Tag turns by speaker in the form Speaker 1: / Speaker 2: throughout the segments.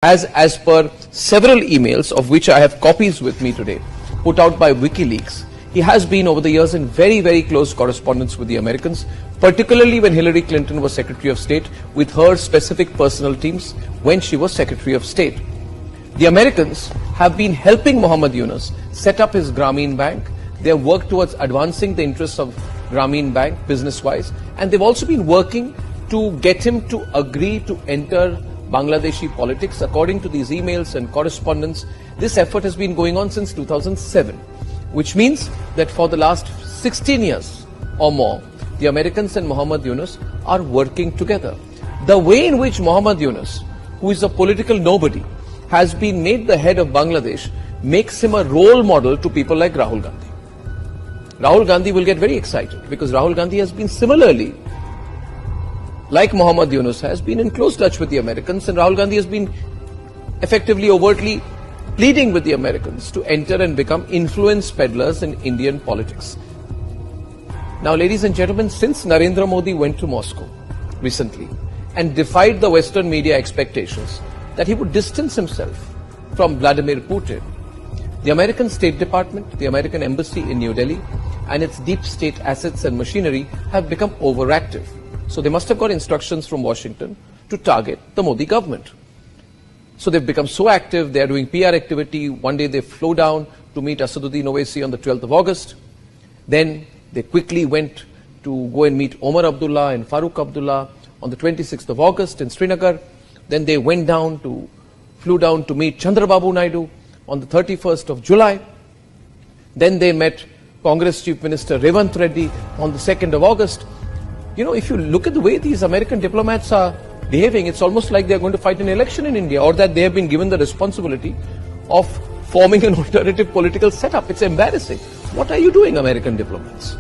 Speaker 1: as per several emails of which I have copies with me today, put out by WikiLeaks, he has been over the years in very, very close correspondence with the Americans, particularly when Hillary Clinton was Secretary of State, with her specific personal teams when she was Secretary of State. The Americans have been helping Mohammed Yunus set up his Grameen Bank. They have worked towards advancing the interests of Grameen Bank business-wise, and they've also been working to get him to agree to enter Bangladeshi politics. According to these emails and correspondence, this effort has been going on since 2007, which means that for the last 16 years or more, the Americans and Mohammed Yunus are working together. The way in which Mohammed Yunus, who is a political nobody, has been made the head of Bangladesh makes him a role model to people like Rahul Gandhi. Rahul Gandhi will get very excited because Rahul Gandhi has been similarly, like Mohammed Yunus, has been in close touch with the Americans, and Rahul Gandhi has been effectively, overtly pleading with the Americans to enter and become influence peddlers in Indian politics. Now, ladies and gentlemen, since Narendra Modi went to Moscow recently and defied the Western media expectations that he would distance himself from Vladimir Putin, the American State Department, the American Embassy in New Delhi, and its deep state assets and machinery have become overactive. So they must have got instructions from Washington to target the Modi government. So they've become so active, they are doing PR activity. One day they flew down to meet Asaduddin Owaisi on the 12th of August. Then they quickly went to go and meet Omar Abdullah and Farooq Abdullah on the 26th of August in Srinagar. Then they flew down to meet Chandrababu Naidu on the 31st of July. Then they met Congress Chief Minister Revant Reddy on the 2nd of August. You know, if you look at the way these American diplomats are behaving, it's almost like they're going to fight an election in India, or that they have been given the responsibility of forming an alternative political setup. It's embarrassing. What are you doing, American diplomats?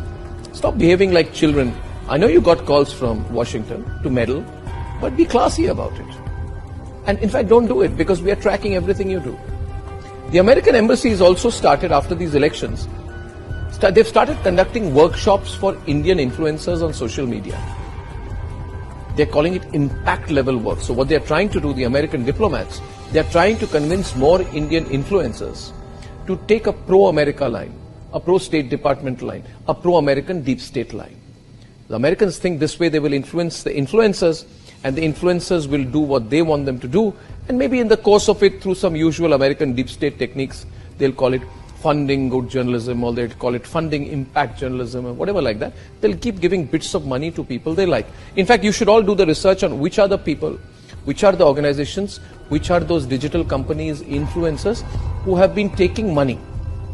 Speaker 1: Stop behaving like children. I know you got calls from Washington to meddle, but be classy about it. And in fact, don't do it, because we are tracking everything you do. The American embassy has also started, after these elections, they've started conducting workshops for Indian influencers on social media. They're calling it impact level work. So what they're trying to do, the American diplomats, they're trying to convince more Indian influencers to take a pro-America line, a pro-State Department line, a pro-American deep state line. The Americans think this way they will influence the influencers, and the influencers will do what they want them to do, and maybe in the course of it, through some usual American deep state techniques, they'll call it funding good journalism, or they'll call it funding impact journalism, or whatever like that. They'll keep giving bits of money to people they like. In fact, you should all do the research on which are the people, which are the organizations, which are those digital companies, influencers, who have been taking money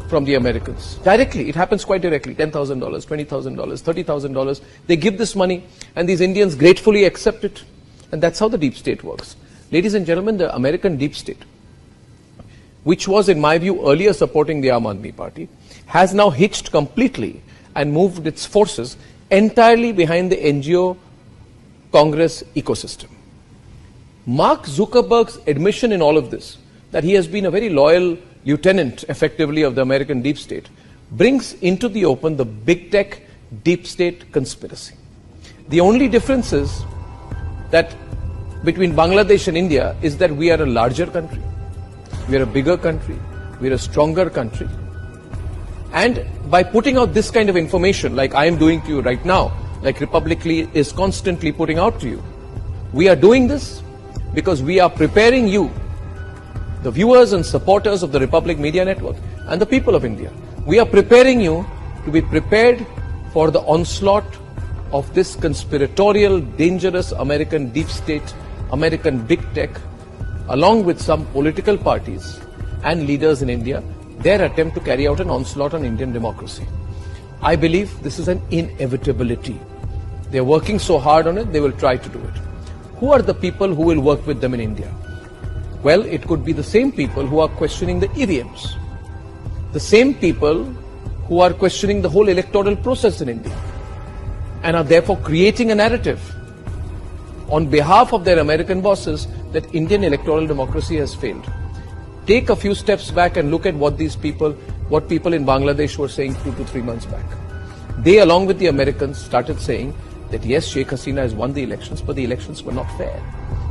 Speaker 1: from the Americans. Directly, it happens quite directly, $10,000, $20,000, $30,000. They give this money, and these Indians gratefully accept it. And that's how the deep state works. Ladies and gentlemen, the American deep state, which was, in my view, earlier supporting the Aam Aadmi Party, has now hitched completely and moved its forces entirely behind the NGO Congress ecosystem. Mark Zuckerberg's admission in all of this, that he has been a very loyal lieutenant, effectively, of the American deep state, brings into the open the big tech deep state conspiracy. The only difference is that between Bangladesh and India is that we are a larger country. We are a bigger country, we are a stronger country. And by putting out this kind of information, like I am doing to you right now, like Republicly is constantly putting out to you, we are doing this because we are preparing you, the viewers and supporters of the Republic Media Network and the people of India. We are preparing you to be prepared for the onslaught of this conspiratorial, dangerous American deep state, American big tech, along with some political parties and leaders in India, their attempt to carry out an onslaught on Indian democracy. I believe this is an inevitability. They're working so hard on it, they will try to do it. Who are the people who will work with them in India? Well, it could be the same people who are questioning the EVMs, the same people who are questioning the whole electoral process in India, and are therefore creating a narrative on behalf of their American bosses that Indian electoral democracy has failed. Take a few steps back and look at what people in Bangladesh were saying 2 to 3 months back. They, along with the Americans, started saying that yes, Sheikh Hasina has won the elections, but the elections were not fair.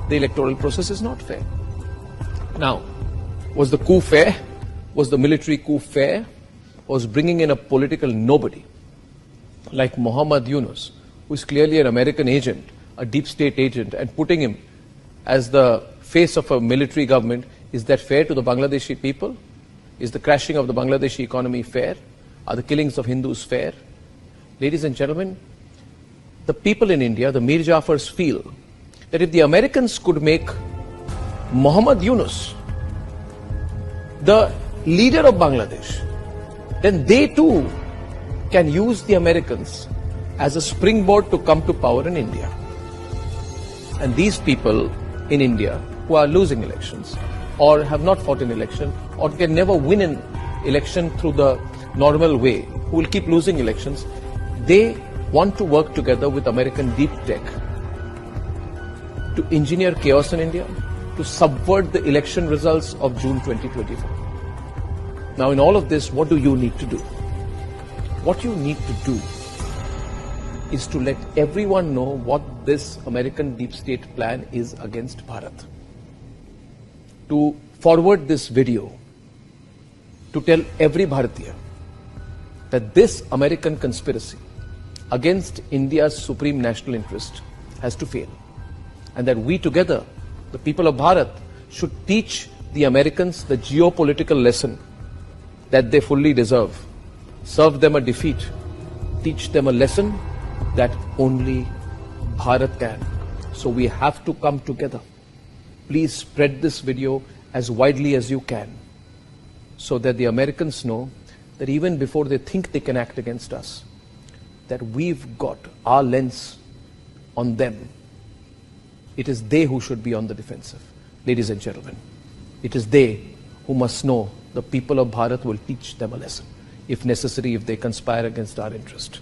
Speaker 1: The electoral process is not fair. Now, was the coup fair? Was the military coup fair? Was bringing in a political nobody like Muhammad Yunus, who is clearly an American agent, a deep state agent, and putting him as the face of a military government, is that fair to the Bangladeshi people? Is the crashing of the Bangladeshi economy fair? Are the killings of Hindus fair? Ladies and gentlemen, the people in India, the Mir Jafars, feel that if the Americans could make Muhammad Yunus the leader of Bangladesh, then they too can use the Americans as a springboard to come to power in India. And these people in India who are losing elections or have not fought an election or can never win an election through the normal way, who will keep losing elections, they want to work together with American deep tech to engineer chaos in India, to subvert the election results of June 2024. Now, in all of this, what do you need to do? What you need to do is to let everyone know what this American deep state plan is against Bharat. To forward this video, to tell every Bharatiya that this American conspiracy against India's supreme national interest has to fail. And that we together, the people of Bharat, should teach the Americans the geopolitical lesson that they fully deserve. Serve them a defeat. Teach them a lesson that only Bharat can. So we have to come together. Please spread this video as widely as you can, so that the Americans know that even before they think they can act against us, that we've got our lens on them. It is they who should be on the defensive. Ladies and gentlemen, it is they who must know the people of Bharat will teach them a lesson, if necessary, if they conspire against our interest.